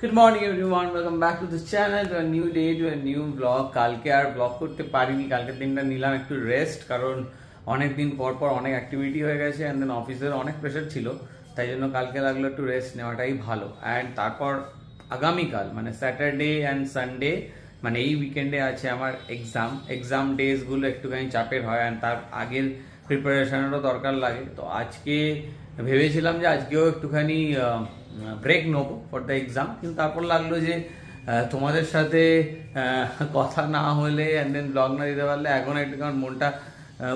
Good morning everyone, welcome back to this channel, to a new day, to a new vlog. কালকে আর blog করতে পারিনি, কালকের দিনটা নিলাম একটু রেস্ট, কারণ অনেক দিন পর অনেক অ্যাক্টিভিটি হয়ে গেছে অ্যান্ড দেন অফিসের অনেক প্রেশার ছিল, তাই জন্য কালকে লাগলো একটু রেস্ট নেওয়াটাই ভালো। অ্যান্ড তারপর আগামীকাল মানে স্যাটারডে অ্যান্ড সানডে মানে এই উইকেন্ডে আছে আমার এক্সাম ডেজগুলো একটুখানি চাপের হয় অ্যান্ড তার আগের প্রিপারেশনেরও দরকার লাগে। তো আজকে ভেবেছিলাম যে আজকেও একটুখানি ব্রেক নেবো ফর দ্য এক্সাম, কিন্তু তারপর লাগলো যে তোমাদের সাথে কথা না হলে অ্যান্ড দেন ব্লগ না দিতে পারলে এখন একটু কেমন মনটা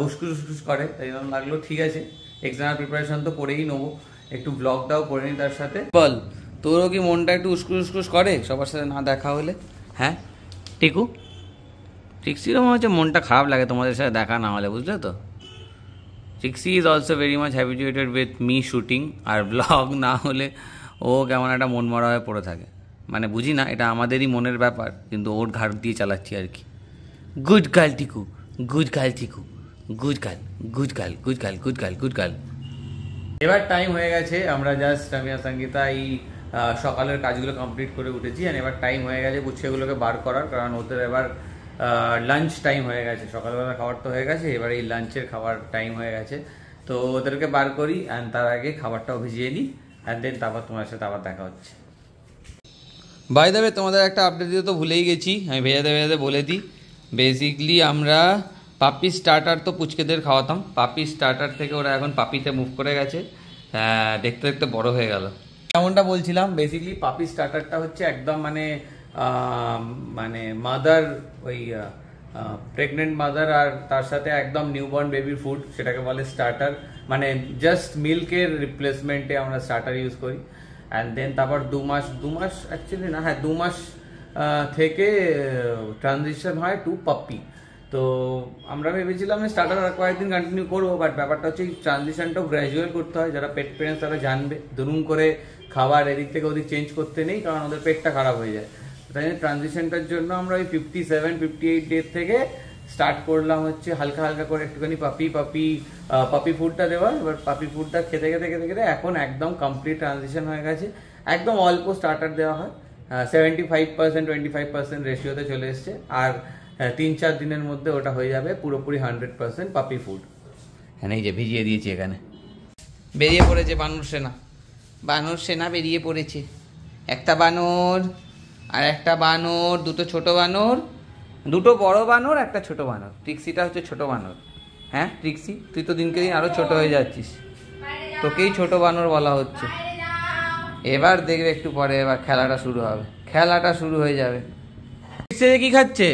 উস্কুস করে, তাই জন্য লাগলো ঠিক আছে এক্সামের প্রিপারেশন তো করেই নেবো, একটু ব্লগটাও করে নিই তার সাথে। বল, তোরও কি মনটা একটু উস্কুস করে সবার সাথে না দেখা হলে? হ্যাঁ টিকু, ট্রিক্সিরও মনে হচ্ছে মনটা খারাপ লাগে তোমাদের সাথে দেখা না হলে, বুঝলে তো? Trixie is also very much habituated with me shooting, আর ব্লগ না হলে ও কেমন একটা মন মরা হয়ে পড়ে থাকে। মানে বুঝি না, এটা আমাদেরই মনের ব্যাপার, কিন্তু ওর ঘাট দিয়ে চালাচ্ছি আর কি। Good girl Tiku, good girl Tiku, good girl, good girl, good girl, good girl, good girl. এবার টাইম হয়ে গেছে, আমরা জাস্ট আমি আর সঙ্গীতা এই সকালের কাজগুলো কমপ্লিট করে উঠেছি, আর এবার টাইম হয়ে গেছে গুচ্ছেগুলোকে বার করার, কারণ ওদের এবার লাঞ্চ টাইম হয়ে গেছে। সকালবেলা খাবার তো হয়ে গেছে, এবার এই লাঞ্চের খাবার টাইম হয়ে গেছে, তো ওদেরকে বার করি অ্যান্ড তার আগে খাবারটাও ভিজিয়ে নিই অ্যান্ড দেন তারপর তোমার সাথে আবার দেখা হচ্ছে। বাই দ্য ওয়ে, তোমাদের একটা আপডেট দিতে তো ভুলেই গেছি, আমি ভেজাতে বলে দিই। বেসিকলি আমরা পাপি স্টার্টার তো পুচকেদের খাওয়াতাম, পাপি স্টার্টার থেকে ওরা এখন পাপিতে মুভ করে গেছে, দেখতে দেখতে বড় হয়ে গেল। যেমনটা বলছিলাম, বেসিকলি পাপি স্টার্টারটা হচ্ছে একদম মানে মাদার, ওই প্রেগনেন্ট মাদার আর তার সাথে একদম নিউবর্ন বেবির ফুড, সেটাকে বলে স্টার্টার। মানে জাস্ট মিল্কের রিপ্লেসমেন্টে আমরা স্টার্টার ইউজ করি। অ্যান্ড দেন তারপর দু মাস অ্যাকচুয়ালি না, হ্যাঁ 2 মাস থেকে ট্রানজিশন হয় টু পাপ্পি। তো আমরা ভেবেছিলাম স্টার্টার আর কয়েকদিন কন্টিনিউ করবো, বাট ব্যাপারটা হচ্ছে এই ট্রানজিশনটাও গ্র্যাজুয়াল করতে হয়। যারা পেট পেরেন্টস তারা জানবে, দুরুম করে খাবার এদিক থেকে ওদিক চেঞ্জ করতে নেই, কারণ ওদের পেটটা খারাপ হয়ে যায়। তাই ট্রানজিশনটার জন্য আমরা ওই 57-58 ডে থেকে স্টার্ট করলাম হচ্ছে হালকা হালকা করে একটুখানি পাপি ফুডটা দেওয়া। এবার পাপি ফুডটা খেতে খেতে এখন একদম কমপ্লিট ট্রানজিশন হয়ে গেছে, একদম অল্প স্টার্টার দেওয়া হয়, 75%-25% রেশিওতে চলে এসছে, আর 3-4 দিনের মধ্যে ওটা হয়ে যাবে পুরোপুরি 100% পাপি ফুড। হ্যাঁ, এই যে ভিজিয়ে দিয়েছি, এখানে বেরিয়ে পড়েছে বানর সেনা বেরিয়ে পড়েছে। একটা বানর আর একটা বানর, দুটো ছোট বানর, দুটো বড় বানর, একটা ছোট বানর। ট্রিক্সিটা হচ্ছে ছোট বানর। হ্যাঁ ট্রিক্সি, তুই তো দিনকে দিন আরো ছোট হয়ে যাচ্ছিস, তোকেই ছোট বানর বলা হচ্ছে। এবার দেখবে একটু পরে এবার খেলাটা শুরু হয়ে যাবে। কি খাচ্ছে?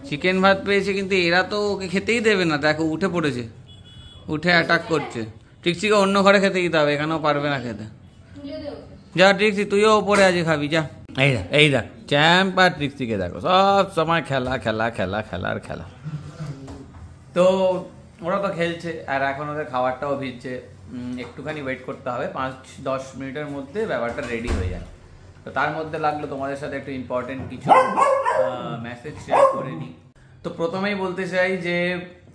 চিকেন ভাত পেয়েছে, কিন্তু এরা তো ওকে খেতেই দেবে না, দেখো উঠে পড়েছে, উঠে অ্যাটাক করছে। ট্রিক্সিকে অন্য ঘরে খেতে দিতে হবে, এখানেও পারবে না খেতে। যা ট্রিক্সি, তুইও ওপরে আজ খাবি, যা। এই দেখ চ্যাম্প আর ট্রিক্সিকে দেখো সব সময় খেলা। তো ওরা তো খেলছে আর এখন ওদের খাবারটাও ভিজছে, একটুখানি ওয়েট করতে হবে, 5-10 মিনিটের মধ্যে ব্যাপারটা রেডি হয়ে যায়। তো তার মধ্যে লাগলো তোমাদের সাথে একটু ইম্পর্টেন্ট কিছু মেসেজ শেয়ার করে নিই। তো প্রথমেই বলতে চাই যে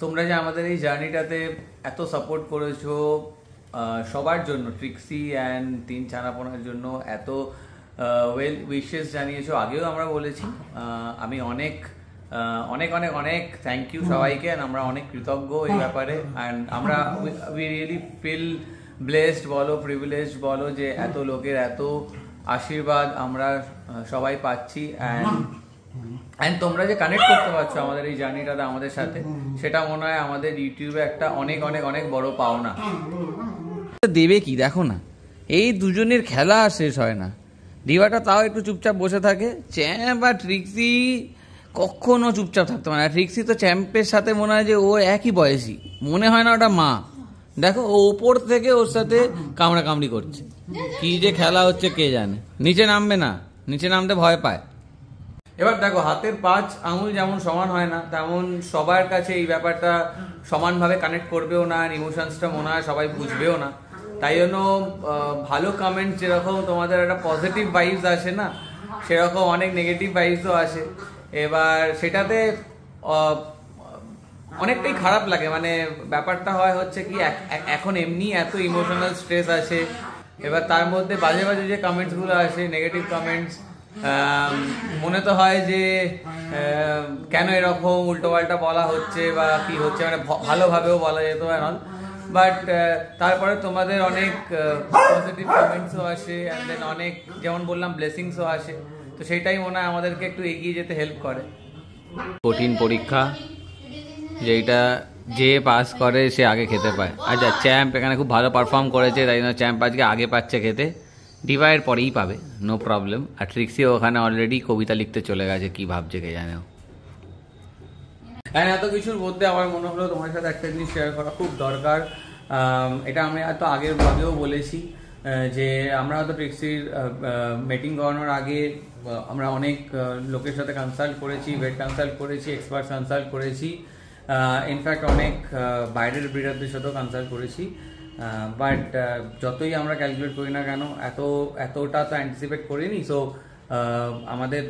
তোমরা যে আমাদের এই জার্নিটাতে এত সাপোর্ট করেছো, সবার জন্য, ট্রিক্সি অ্যান্ড 3 ছানাপোনার জন্য এত ওয়েল উইশেস জানিয়েছো, আগেও আমরা বলেছি। আমি অনেক থ্যাংক ইউ সবাইকে, অ্যান্ড আমরা অনেক কৃতজ্ঞ এই ব্যাপারে। অ্যান্ড আমরা উই রিয়েলি ফিল ব্লেসড বলো, প্রিভিলেজড বলো, যে এত লোকের এত আশীর্বাদ আমরা সবাই পাচ্ছি। অ্যান্ড তোমরা যে কানেক্ট করতে পারছো আমাদের এই জার্নিটাতে আমাদের সাথে, সেটা মনে হয় আমাদের ইউটিউবে একটা অনেক বড় পাওনা। দেবে কি দেখো না, এই দুজনের খেলা আর শেষ হয় না। দিবাটা তাও একটু চুপচাপ বসে থাকে, চ্যাম্প আর ট্রিক্সি কখনো চুপচাপ থাকতে পারে না। ট্রিক্সি তো চ্যাম্পের সাথে মনে হয় যে ও একই বয়সী, মনে হয় না ওটা মা। দেখো ও ওপর থেকে ওর সাথে কামড়াকামড়ি করছে, কি যে খেলা হচ্ছে কে জানে। নিচে নামবে না, নিচে নামতে ভয় পায়। এবার দেখো হাতের 5 আঙুল যেমন সমান হয় না, তেমন সবার কাছে এই ব্যাপারটা সমানভাবে কানেক্ট করবেও না, ইমোশনসটা মনে হয় সবাই বুঝবেও না। তাই জন্য ভালো কমেন্ট যেরকম তোমাদের একটা পজিটিভ ভাইবস আসে না, সেরকম অনেক নেগেটিভ ভাইবসও আসে। এবার সেটাতে অনেকটাই খারাপ লাগে। মানে ব্যাপারটা হচ্ছে কি, এখন এমনি এত ইমোশনাল স্ট্রেস আছে, এবার তার মধ্যে বাজে বাজে যে কমেন্টসগুলো আসে, নেগেটিভ কমেন্টস, মনে তো হয় যে কেন এরকম উল্টোপাল্টা বলা হচ্ছে বা কি হচ্ছে, মানে ভালোভাবেও বলা যেত না, বাট তারপরে তোমাদের অনেক পজিটিভ কমেন্টসও আসে, অ্যান্ড দেন অনেক, যেমন বললাম, ব্লেসিংসও আসে। তো সেটাই মনে হয় আমাদেরকে একটু এগিয়ে যেতে হেল্প করে। কঠিন পরীক্ষা, যেটা যে পাস করে সে আগে খেতে পায়। আচ্ছা, চ্যাম্প এখানে খুব ভালো পারফর্ম করেছে, তাই জন্য চ্যাম্প আজকে আগে পাচ্ছে খেতে, ডিভাইয়ের পরেই পাবে, নো প্রবলেম। আর ট্রিক্সি ওখানে অলরেডি কবিতা লিখতে চলে গেছে, কি ভাবছে কে জানে। হ্যাঁ, এত কিছুর মধ্যে আমার মনে হলো তোমার সাথে একটা জিনিস শেয়ার করা খুব দরকার। এটা আমি এত আগের ব্লগেও বলেছি যে আমরা হয়তো ট্রিক্সির মিটিং করানোর আগে আমরা অনেক লোকের সাথে কনসাল্ট করেছি, ভেট কনসাল্ট করেছি, এক্সপার্ট কনসাল্ট করেছি, ইনফ্যাক্ট অনেক বাইরের ব্রিডারদের সাথেও কনসাল্ট করেছি। বাট যতই আমরা ক্যালকুলেট করি না কেন, এতটা তো অ্যান্টিসিপেট করিনি। সো আমাদের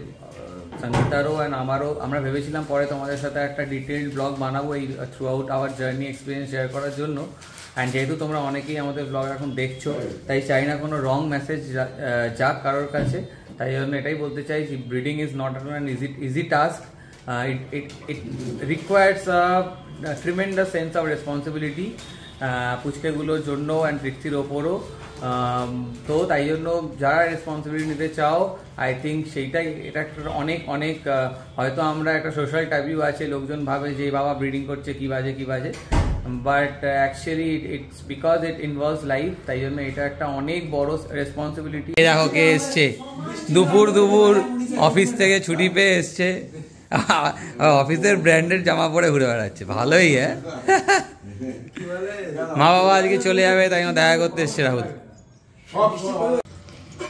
সঙ্গীতারও অ্যান্ড আমারও, আমরা ভেবেছিলাম পরে তোমাদের সাথে একটা ডিটেইলড ব্লগ বানাবো এই through out hour journey experience share করার জন্য। অ্যান্ড যেহেতু তোমরা অনেকেই আমাদের ব্লগ এখন দেখছো, তাই চাই না কোনো রং মেসেজ যাক কারোর কাছে, তাই জন্য এটাই বলতে চাই যে breeding is not an easy task. It requires a tremendous sense of responsibility পুচকেগুলোর জন্য অ্যান্ড ট্রিক্সির ওপরও। তো তাই জন্য যারা রেসপন্সিবিলিটি নিতে চাও, আই থিঙ্ক সেইটাই, এটা একটা অনেক অনেক হয়তো আমরা একটা সোশ্যাল টাইপও আছে, লোকজন ভাবে যে বাবা ব্রিডিং করছে কি বাজে, but actually it's because it involves life, তাই জন্য এটা একটা অনেক বড় রেসপন্সিবিলিটি। দেখো কে এসছে, দুপুর অফিস থেকে ছুটি পেয়ে এসছে, অফিসের ব্র্যান্ডের জামা পরে ঘুরে বেড়াচ্ছে, ভালোই। হ্যাঁ, মা বাবা আজকে চলে যাবে, তাই দেখা করতে এসছে রাহুল।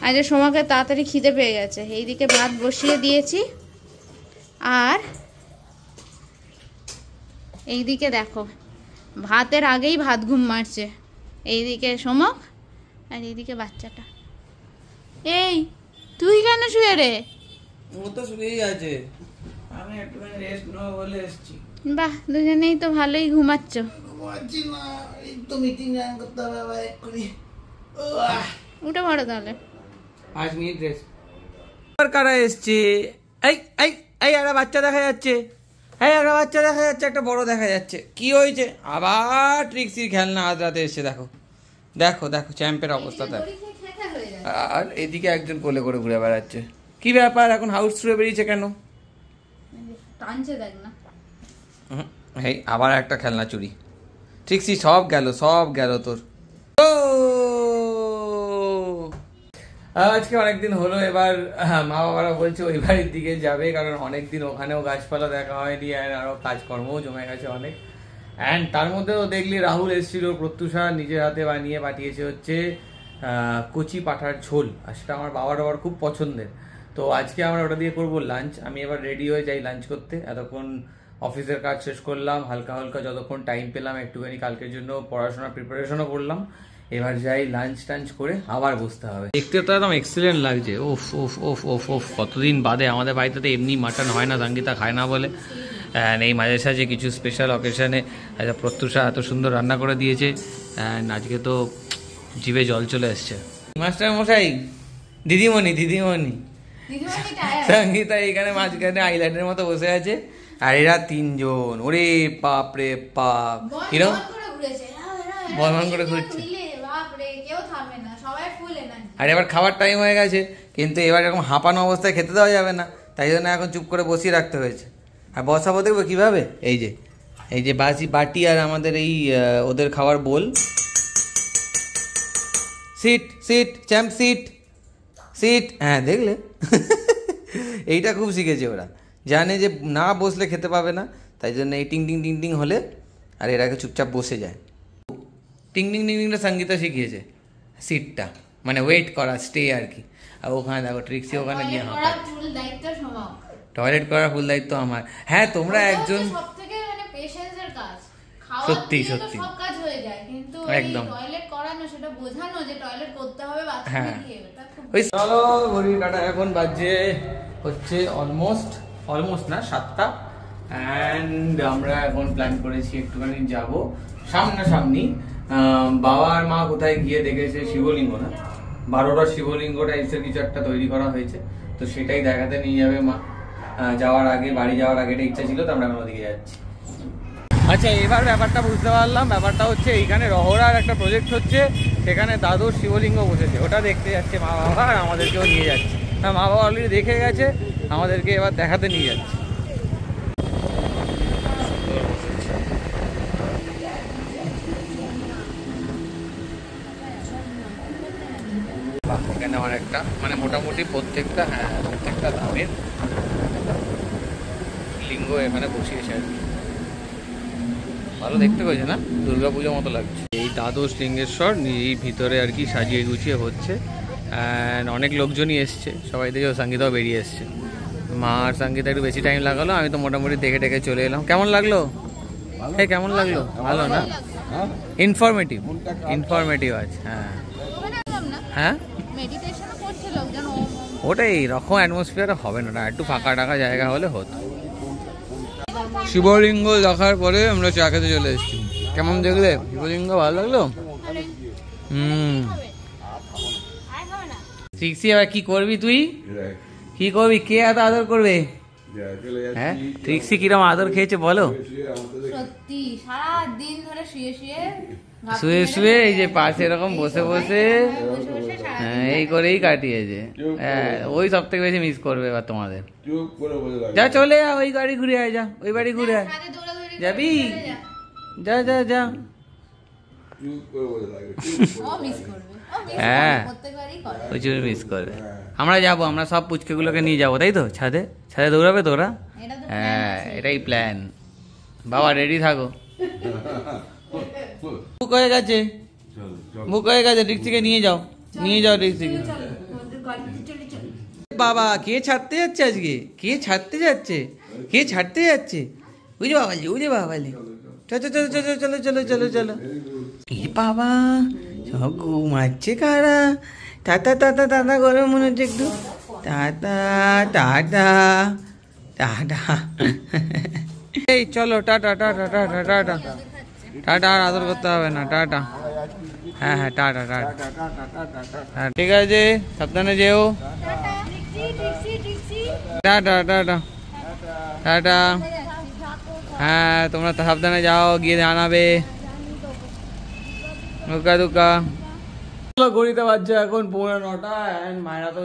আজ সোমাকে তাড়াতাড়ি খিদে পেয়ে গেছে, এইদিকে ভাত বসিয়ে দিয়েছি, আর এইদিকে দেখো ভাতের আগেই ভাত ঘুম মারছে, এইদিকে সোমক আর এইদিকে বাচ্চাটা। এই তুই কেন শুয়ে রে? ও তো শুয়েই আছে, আমি একটুখানি রেস্ট নেব বলে এসেছি। বাহ, দুজনেই তো ভালোই ঘুমাচ্ছ। ঘুমাচ্ছি না, এই তো মিটিং জয়েন করতে হবে আবার এক্ষুনি। উঠে পড়ো তাহলে। 5 মিনিট রেস্ট। কারা এসছে? এই একটা বাচ্চা দেখা যাচ্ছে, একটা বড় দেখা যাচ্ছে। কি হয়েছে? আবার ট্রিক্সির খেলনা আজ রাতে এসছে। দেখো চ্যাম্পের অবস্থা তার। আর এদিকে একজন কোলে করে ঘুরে বেড়াচ্ছে। কি ব্যাপার, এখন হাউস ছুঁড়ে বেরিয়েছে কেন? টানছে দেখ না। এই আবার একটা খেলনা চুরি। ট্রিক্সি সব গেল তোর। আজকে অনেকদিন হলো, এবার মা বাবারা বলছে ওই বাড়ির দিকে যাবে, কারণ অনেকদিন ওখানেও গাছপালা দেখা হয়নি, আর আরো কাজকর্মও জমে গেছে অনেক। অ্যান্ড তার মধ্যেও দেখলি রাহুল এসেছিল, প্রত্যুষা নিজের হাতে বানিয়ে পাঠিয়েছে হচ্ছে কচি পাঠার ঝোল, আর সেটা আমার বাবার খুব পছন্দের। তো আজকে আমরা ওটা দিয়ে করবো লাঞ্চ। আমি এবার রেডি হয়ে যাই লাঞ্চ করতে। এতক্ষণ অফিসের কাজ শেষ করলাম, হালকা যতক্ষণ টাইম পেলাম একটুখানি কালকের জন্য পড়াশোনার প্রিপারেশনও করলাম। এবার যাই লাঞ্চ টাঞ্চ করে আবার বসতে হবে। দেখতে তো একদম এক্সিলেন্ট লাগছে। ওফ কতদিন বাদে আমাদের বাড়িতে তো এমনি মাটন হয় না, সঙ্গীতা খায় না বলে। এই মাঝে সাঝে কিছু স্পেশাল অকেশনে প্রত্যুষা এত সুন্দর রান্না করে দিয়েছে, আজকে তো জিভে জল চলে এসছে। মাস্টার মশাই, দিদিমণি সঙ্গীতা এইখানে মাঝখানে আইল্যান্ডের মতো বসে আছে, আর এরা তিনজন, ওরে বাপ রে বাপ, কিরম বলমান করে ঘুরছে। আর এবার খাবার টাইম হয়ে গেছে, কিন্তু এবার এরকম হাঁপানো অবস্থায় খেতে দেওয়া যাবে না, তাই জন্য এখন চুপ করে বসিয়ে রাখতে হয়েছে। আর বসাবো দেখবো কিভাবে, এই যে বাটি আর আমাদের এই ওদের খাওয়ার বোল। Seat champ seat. হ্যাঁ, দেখলে এইটা খুব শিখেছে ওরা, জানে যে না বসলে খেতে পাবে না, তাই জন্য এই টিং টিং হলে আর এরাকে চুপচাপ বসে যায়। টিং টিংটা সঙ্গীতা শিখিয়েছে, সিটটা মানে ওয়েট করা, স্টে আর কি। আর ওখানে দেখো ট্রিক্সি ওখানে গিয়ে টয়লেট করার ফুল দায়িত্ব আমার। হ্যাঁ, তোমরা একজন সত্যি একদম। হ্যাঁ, চলো ঘড়ির কাটা এখন বাজে হচ্ছে অলমোস্ট না 7টা, অ্যান্ড আমরা এখন প্ল্যান করেছি একটুখানি যাব সামনাসামনি। বাবা আর মা কোথায় গিয়ে দেখেছে শিবলিঙ্গ না, 12টা শিবলিঙ্গ টাইপসের কিছু একটা তৈরি করা হয়েছে, তো সেটাই দেখাতে নিয়ে যাবে মা যাওয়ার আগে, বাড়ি যাওয়ার আগে এটা ইচ্ছা ছিল, তো আমরা ওদিকে যাচ্ছি। আচ্ছা, এবার ব্যাপারটা বুঝতে পারলাম। ব্যাপারটা হচ্ছে এইখানে রহড়ার একটা প্রজেক্ট হচ্ছে, সেখানে দ্বাদশ শিবলিঙ্গ বসেছে, ওটা দেখতে যাচ্ছে মা বাবা, আর আমাদেরকেও নিয়ে যাচ্ছে। হ্যাঁ, মা বাবা অলরেডি দেখে গেছে, আমাদেরকে এবার দেখাতে নিয়ে যাচ্ছে। এখানে অনেকটা মানে মোটামুটি প্রত্যেকটা দামের লিঙ্গ এখানে বসিয়েছে আর কি। ভালো দেখতে পেয়েছে না, দুর্গাপূজার মতো লাগছে। এই দ্বাদশ লিঙ্গেশ্বর এই ভিতরে আর কি সাজিয়ে গুছিয়ে হচ্ছে, অ্যান্ড অনেক লোকজনই এসছে, সবাই দেখে সঙ্গীতাও বেরিয়ে এসছে। মা আর সঙ্গীতা একটু বেশি টাইম লাগালো, আমি তো মোটামুটি দেখে টেকে চলে এলাম। কেমন লাগলো? হ্যাঁ, কেমন লাগলো? ভালো না? ইনফরমেটিভ আছে। হ্যাঁ, ওটাই রকম অ্যাটমসফিয়ার হবে না, একটু ফাঁকা টাকা জায়গা হলে হতো। শিবলিঙ্গ দেখার পরে আমরা চা খেতে চলে এসেছি। কেমন দেখলে শিবলিঙ্গ? ভালো লাগলো? ট্রিক্সি, এবার কি করবি তুই? কি করবি? কে এত আদর করবে? হ্যাঁ, ট্রিক্সি কিরম আদর খেয়েছে বলো? সত্যি সারা দিন ধরে শুয়ে শুয়ে এই যে পাশে এরকম বসে বসে হ্যাঁ এই করেই কাটিয়েছে। হ্যাঁ, ওই সব থেকে বেশি মিস করবে এবার তোমাদের। যা চলে যা, ওই গাড়ি ঘুরে আয়, যা ওই বাড়ি ঘুরে আয়। যাবি? যা যা যা। হ্যাঁ, প্রচুর মিস করবে। আমরা যাবো, আমরা সব পুচকেগুলোকে নিয়ে যাবো, তাই তো? ছাদে ছাদে দৌড়াবে তোরা? হ্যাঁ, এটাই প্ল্যান। বাবা রেডি থাকো। বুক হয়ে গেছে, বুক হয়ে গেছে। ট্রিক্সিকে নিয়ে যাও, নিয়ে যাও ট্রিক্সিকে। বাবা, কে ছাড়তে যাচ্ছে আজকে? কে ছাড়তে যাচ্ছে? কে ছাড়তে যাচ্ছে? বুঝে বাবালি, বুঝে বাবালি। চলো চলো চলো চলো চলো চলো চলো। এ বাবা, সব ঘুমাচ্ছে কারা? টাটা টাটা টাটা করে মনে হচ্ছে একটু। Tata tata tata. এই চলো, tata tata tata tata tata. আর আদর করতে হবে না, টাটা। হ্যাঁ হ্যাঁ, টাটা টাটা। হ্যাঁ ঠিক আছে, সাবধানে যেও। Tata tata tata. হ্যাঁ, তোমরা সাবধানে যাও, গিয়ে জানাবে। দুকা দুকা। ঘড়িতে বাজছে এখন 9:15, অ্যান্ড মায়েরা তো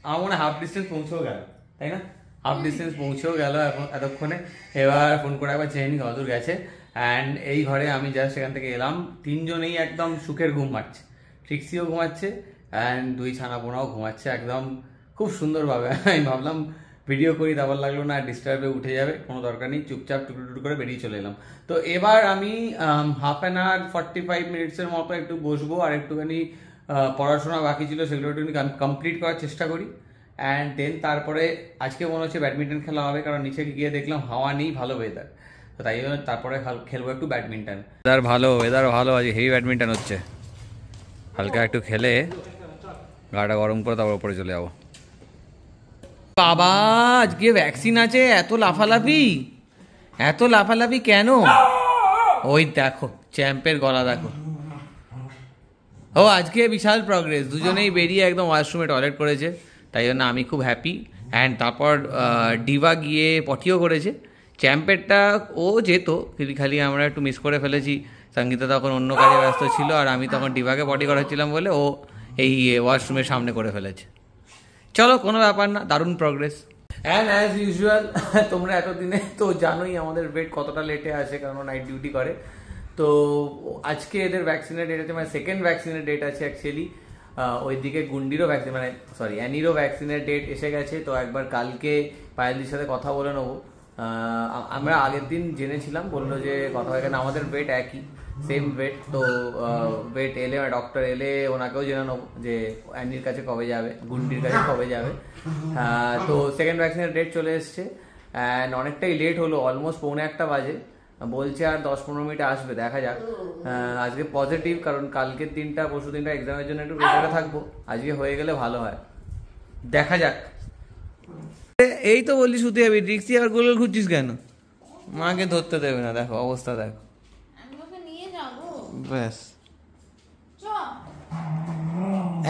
আমার মনে হাফ ডিস্টেন্স পৌঁছেও গেল, তাই না? হাফ ডিস্টেন্স পৌঁছেও গেল এখন এতক্ষণে। এবার ফোন করে একবার চেয়ে নি কতদূর গেছে। অ্যান্ড এই ঘরে আমি জাস্ট সেখান থেকে এলাম, তিনজনেই একদম সুখের ঘুম মারছে। ট্রিক্সিও ঘুমাচ্ছে, অ্যান্ড দুই ছানাপোনাও ঘুমাচ্ছে একদম খুব সুন্দরভাবে। আমি ভাবলাম ভিডিও করি, তারপর লাগলো না ডিস্টার্বে উঠে যাবে, কোনো দরকার নেই, চুপচাপ টুকটুক করে বেরিয়ে চলে এলাম। তো এবার আমি 1/2 hour 45 মিনিটসের মতো একটু বসবো, আর একটুখানি পড়াশোনা বাকি ছিল সেগুলো একটুখানি কমপ্লিট করার চেষ্টা করি। অ্যান্ড দেন তারপরে আজকে মনে হচ্ছে ব্যাডমিন্টন খেলা হবে, কারণ নিচে গিয়ে দেখলাম হাওয়া নেই, ভালো ওয়েদার, তো তাই জন্য তারপরে খেলবো একটু ব্যাডমিন্টন। ওয়েদার ভালো, ওয়েদার ভালো, আজ হেভি ব্যাডমিন্টন হচ্ছে। হালকা একটু খেলে গাটা গরম করে তারপর উপরে চলে যাবো। বাবা, আজকে ভ্যাকসিন আছে, এত লাফালাফি, এত লাফালাফি কেন? ওই দেখো চ্যাম্পের গলা দেখো। ও আজকে বিশাল প্রগ্রেস, দুজনেই বেরিয়ে একদম ওয়াশরুমে টয়লেট করেছে, তাই জন্য আমি খুব হ্যাপি। অ্যান্ড তারপর ডিভা গিয়ে পটিও করেছে। চ্যাম্পেরটা ও যেত, কিন্তু খালি আমরা একটু মিস করে ফেলেছি। সঙ্গীতা তখন অন্য কাজে ব্যস্ত ছিল, আর আমি তখন ডিভাকে পটি করাচ্ছিলাম বলে ও এই ওয়াশরুমের সামনে করে ফেলেছে। চলো, কোনো ব্যাপার না, দারুণ প্রগ্রেস। অ্যান্ড অ্যাজ ইউজুয়াল তোমরা এতদিনে তো জানোই আমাদের ওয়েট কতটা লেটে আসে, কারণ নাইট ডিউটি করে। তো আজকে এদের ভ্যাকসিনের ডেট আছে, মানে সেকেন্ড ভ্যাকসিনের ডেট আছে অ্যাকচুয়ালি। ওইদিকে গুন্ডিরও ভ্যাকসিন, মানে সরি অ্যানিরও ভ্যাকসিনের ডেট এসে গেছে। তো একবার কালকে পায়েলদির সাথে কথা বলে নেবো। আমরা আগের দিন জেনেছিলাম, বললো যে কথা হয়, কেন আমাদের ওয়েট একই, সেম ওয়েট। তো ওয়েট এলে ডক্টর এলে ওনাকেও জেনে নেবো যে অ্যানির কাছে কবে যাবে, গুন্ডির কাছে কবে যাবে। তো সেকেন্ড ভ্যাকসিনের ডেট চলে এসছে, অ্যান্ড অনেকটাই লেট হলো, অলমোস্ট 1:45 বাজে। বলছে আর 10-15 মিনিটে আসবে, দেখা যাক। আজকে পজিটিভ, কারণ কালকের দিনটা পরশু দিনটা এক্সামের জন্য একটু প্রেসারে থাকবো, আজকে হয়ে গেলে ভালো হয়, দেখা যাক। এই তো বললি শুতে যাবি, ট্রিক্সি আবার গোল গোল ঘুরছিস কেন? মাকে ধরতে দেবে না, দেখো অবস্থা দেখো। ব্যাস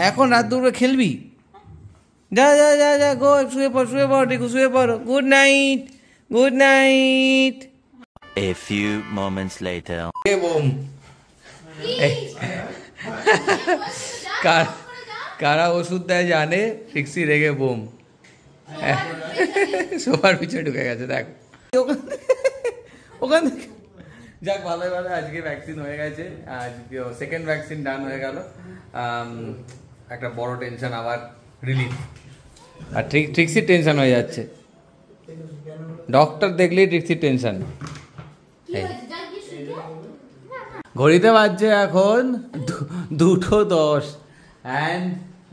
এখন রাত দুপুরে খেলবি? যা যা যা যা গো, শুয়ে পড় টিকু, শুয়ে পড়ো। Good night, good night. A few moments later. Bomb কারা ওষুধ দেয় জানে, ট্রিক্সি রেগে বোম সোফার পিছনে ঢুকে গেছে। দেখ ওখান থেকে যাক, ভালো ভালো আজকে ভ্যাকসিন হয়ে গেছে, আজকে সেকেন্ড ভ্যাকসিন ডান হয়ে গেল। একটা বড় টেনশন আবার রিলিফ, আর ট্রিক্সির টেনশন হয়ে যাচ্ছে। ডক্টর দেখলেই ট্রিক্সির টেনশন। ঘড়িতে বাজছে এখন 2:10 অ্যান্ড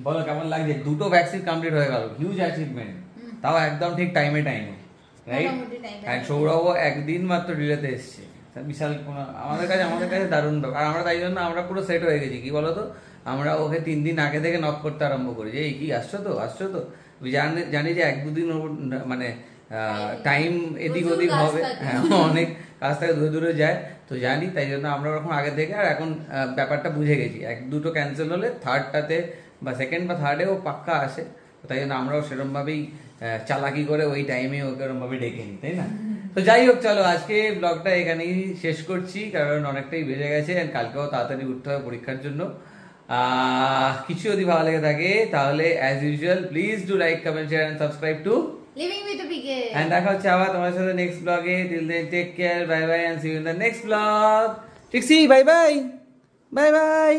বলো কেমন লাগছে? 2টো ভ্যাকসিন কমপ্লিট হয়ে গেল, হিউজ অ্যাচিভমেন্ট, তাও একদম ঠিক টাইমে রাইট। অ্যান্ড সৌরভ একদিন মাত্র ডিলেতে এসছে, বিশাল কোনো আমাদের কাছে দারুণ ব্যাপার। আর আমরা তাই জন্য আমরা পুরো সেট হয়ে গেছি। কি বলতো, আমরা ওকে 3 দিন আগে থেকে নক করতে আরম্ভ করি যে এই কি আসছো তো জানি যে 1-2 দিন মানে টাইম এদিক ওদিক হবে, হ্যাঁ অনেক কাজ থেকে দূরে যায়, তো জানি, তাই জন্য আমরা ওরকম আগে থেকে। আর এখন ব্যাপারটা বুঝে গেছি, 1-2টো ক্যান্সেল হলে থার্ডটাতে বা সেকেন্ড বা থার্ডে ও পাক্কা আসে, তাই জন্য আমরাও সেরকমভাবেই চালাকি করে ওই টাইমে ওকে ওরকমভাবে ডেকে নিই, তাই না? তো যাই হোক, চলো আজকে ব্লগটা এখানেই শেষ করছি, কারণ অনেকটাই বেজে গেছে, কালকেও তাড়াতাড়ি উঠতে হবে পরীক্ষার জন্য। কিছু যদি ভালো লেগে থাকে তাহলে as usual please do like, comment, share and subscribe to living with PK. And দেখা হচ্ছে আবার তোমার সাথে নেক্সট ব্লগে। Till then take care, bye bye and see you in the next blog. Trixie bye bye, bye by.